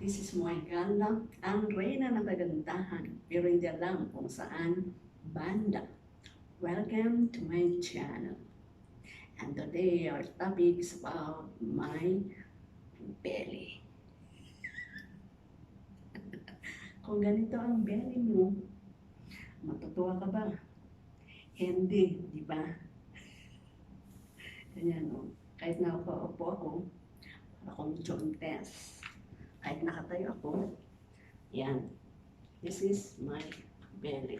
This is my ganda, ang reyna ng kagandahan, pero hindi alam kung saan banda. Welcome to my channel. And today our topic is about my belly. Kung ganito ang belly mo, matutuwa ka ba? Hindi, di ba? Ganyan, no? Kahit nakaupo ako, para akong joint test. Kahit nakatayo ako, yan. This is my belly.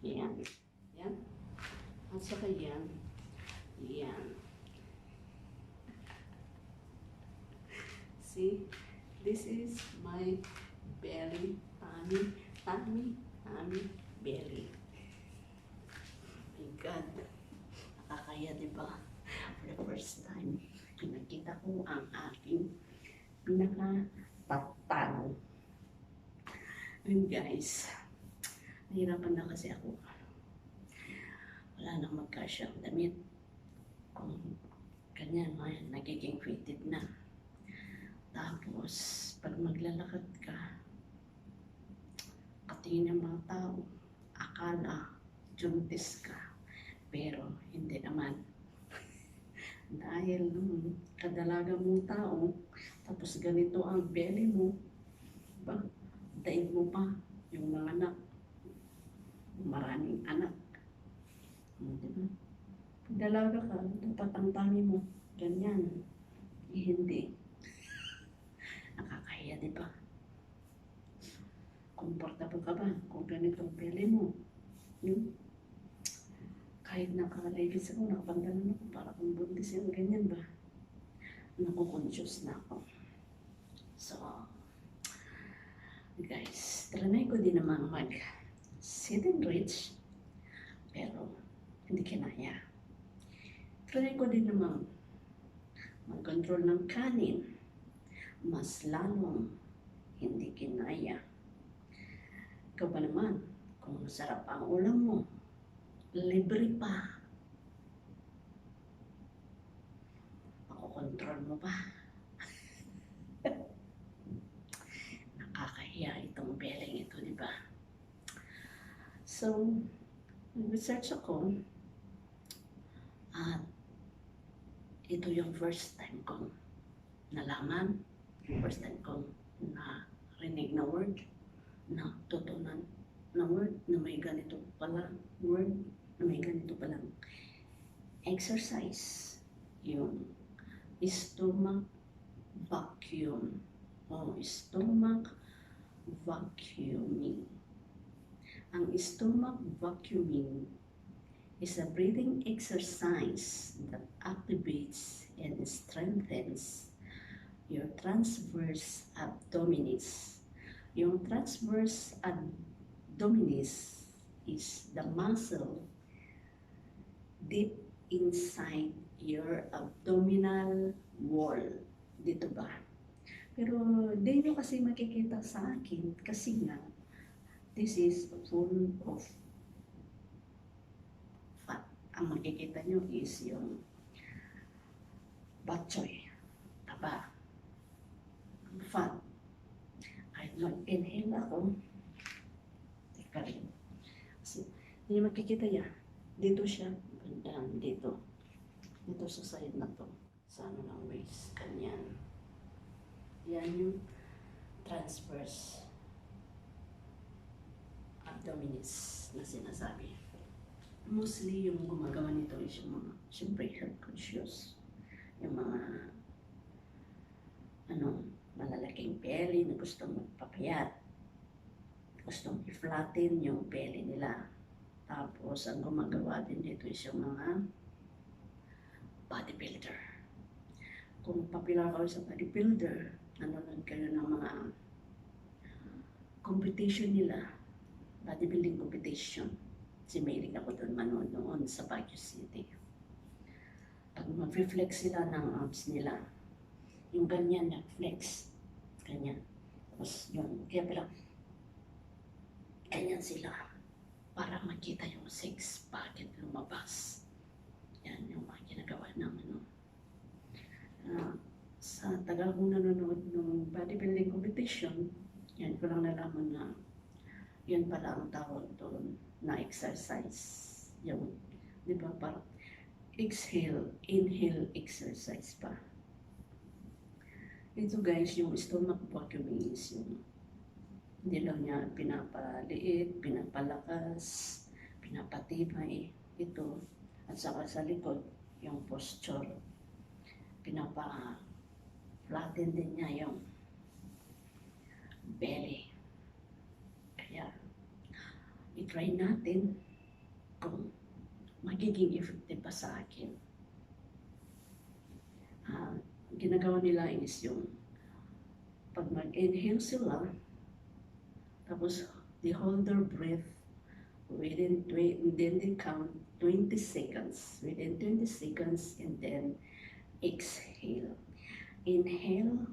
Yan. Yan. At saka yan. Yan. See? This is my belly. Tummy, belly. My God. Nakakaya, diba? For the first time, nakita ko ang aking pinaka-tatang. And guys, nahirapan na kasi ako. Wala nang magkasya ang damit. Kung ganyan, nagiging fitted na. Tapos, pag maglalakad ka, katingin ng mga tao, akala, juntis ka. Pero, hindi naman. Dahil kadalaga mong tao, tapos ganito ang belly mo, diba? Daig mo pa yung mga anak. Maraming anak. Diba? Pag dalaga ka, dapat ang tummy mo, ganyan. Hindi. Nakakahiya, diba? Comfortable ka ba kung ganito ang belly mo? Kahit naka-leggings ako, nakapandalan ako, para kung buntis yung ganyan ba? Naku-conscious na ako. So, guys, trinay ko din naman mag-sit and reach, pero hindi kinaya. Trinay ko din naman mag-control ng kanin, mas lalong hindi kinaya. Ikaw ba naman, kung masarap ang ulam mo, libre pa, makokontrol mo pa. Nakakahiya itong belly ito, di ba? So, nag-research ako at ito yung first time kong nalaman, first time kong narinig na word, na tutunan na word, na may ganito pala word, na may ganito palang exercise, yung stomach vacuum o stomach vacuuming. Ang stomach vacuuming is a breathing exercise that activates and strengthens your transverse abdominis. Yung transverse abdominis is the muscle deep inside your abdominal wall. Dito ba? Pero di nyo kasi makikita sa akin kasi nga this is full of fat. Ang makikita nyo is yung batchoy, taba, fat. Kahit mag-inhale ako, teka rin. Kasi hindi makikita yan. Dito siya, dito. Dito sa side na to. Sa ano ng waist. Ganyan. Yan yung transverse abdominis na sinasabi. Mostly yung gumagawa nito is yung mga, siyempre, health conscious. Yung mga, malalaking belly na gustong magpapayat. Gustong i-flatten yung belly nila. Tapos, ang gumagawa din dito is yung mga bodybuilder. Kung popular kayo sa bodybuilder, nanonood kayo ng mga competition nila, bodybuilding competition. Si Mailing ako doon manood noon sa Baguio City. Pag mag-reflex sila ng abs nila, yung ganyan na flex, ganyan. Tapos yun, kaya pala, ganyan sila para makita yung six packet lumabas. Yan yung mga ginagawa ng Sa tagal kong nanonood ng bodybuilding competition, yan ko lang nalaman na yan pala ang tawag doon na exercise. Yung, di ba, parang exhale, inhale exercise pa. Ito guys, yung stomach vacuuming is yung hindi lang niya pinapaliit, pinapalakas, pinapatibay. Ito, at saka sa likod, yung posture, pinapa-flatten din niya yung belly. Kaya, i-try natin kung magiging effective pa sa akin. Ginagawa nila is yung pag mag-inhale sila, tapos they hold their breath within, then they count 20 seconds. Within 20 seconds, and then exhale. Inhale,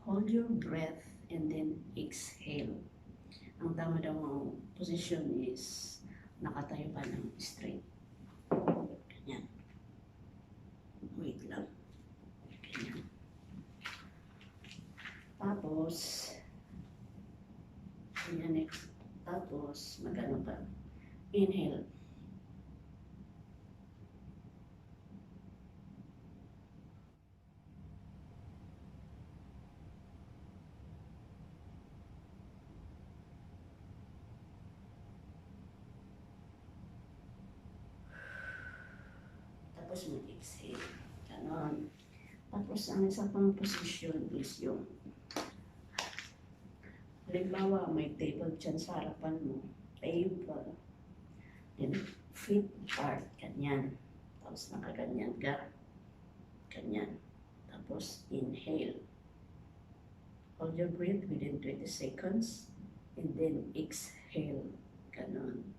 hold your breath, and then exhale. Ang tama daw ang position is nakatayo pa ng straight. Ganyan. Wait lang. Ganyan. Tapos, ganyan next. Tapos, magano pa. Inhale. Tapos mag-exhale. Ganon. Tapos ang isa pang position is yung halimbawa may table dyan sa harapan mo. Table. Then feet apart. Ganyan. Tapos nakaganyan ka. Ganyan. Tapos inhale. Hold your breath within 20 seconds. And then exhale. Ganon.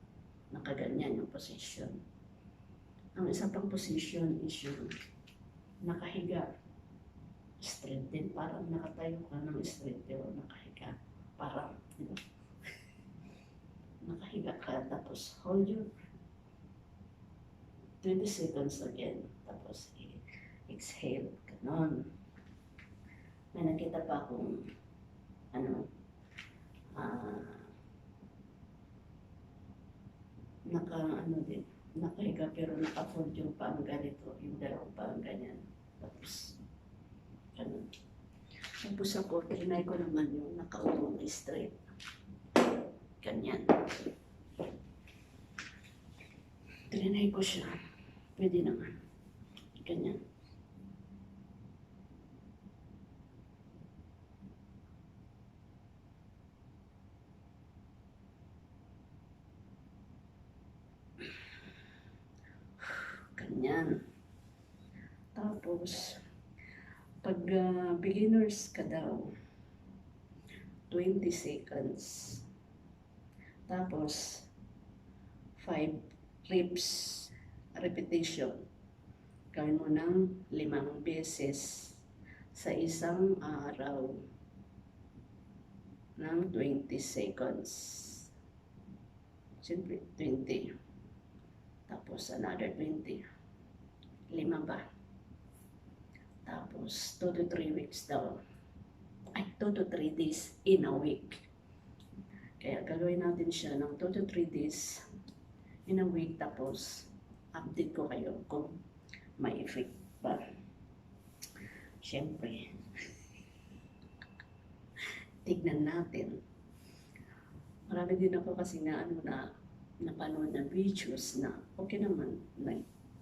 Nakaganyan yung position. Ang isa pang position is yung nakahiga. Straight din. Parang nakatayo ka ng straight pero nakahiga. Parang, nakahiga ka. Tapos hold your 20 seconds again. Tapos exhale. Ganon. May nakita pa akong nakahiga pero naka-fold yung pang ganito, yung dalawang pang ganyan. Tapos, ganun. Tapos ako, trinay ko naman yung nakaupo na straight. Ganyan. Trinay ko siya. Pwede naman. Ganyan. Ganyan. Tapos, pag beginners ka daw, 20 seconds. Tapos, 5 reps repetition. Gawin mo ng 5 beses sa isang araw ng 20 seconds. Siyempre, 20. Tapos, another 20. 5 ba? Tapos, 2 to 3 weeks daw. Ay, 2 to 3 days in a week. Kaya gagawin natin siya ng 2 to 3 days in a week. Tapos, update ko kayo kung may effect ba. Siyempre, tignan natin. Marami din ako kasi na napanood na videos na okay naman,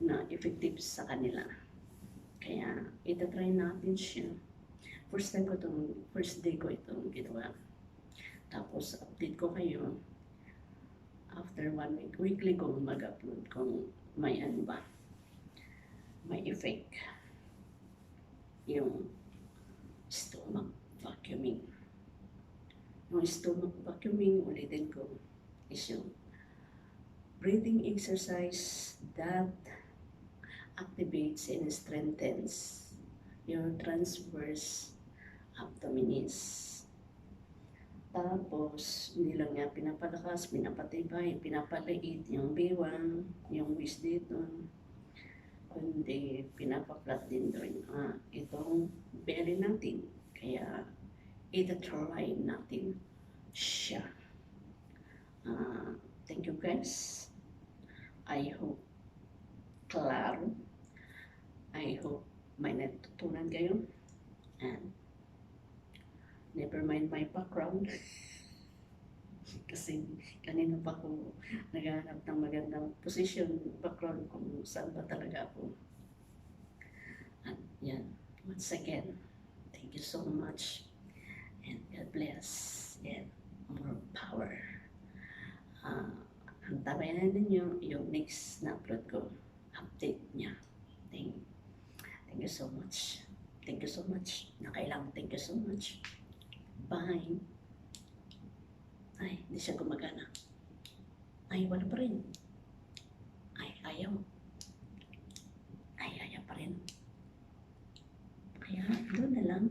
na effective sa kanila. Kaya, itatry natin siya. First day ko itong ginawa. Tapos, update ko kayo after 1 week. Weekly ko mag-upload kung may ba. May effect. Yung stomach vacuuming. Yung stomach vacuuming, ulitin ko, is yung breathing exercise that activates and strengthens your transverse abdominis. Tapos, hindi lang niya pinapalakas, pinapatibay, pinapaliit yung biwang, yung waist dito, kundi pinapaplat din doon itong belly rin natin. Kaya, i-try natin siya. Thank you guys. I hope klaro. I hope may natutunan kayo. And never mind my background. Kasi kanina pa ako naghahanap ng magandang position, background kung saan ba talaga ako. At yan, once again, thank you so much. And God bless. And more power. Antabayan ninyo yung next na upload ko. Update niya. Thank you so much. Thank you so much. Nakailang thank you so much. Bye. Ay, hindi siya gumagana. Ay, wala pa rin. Ay, ayaw. Ay, ayaw pa rin. Kaya, doon na lang.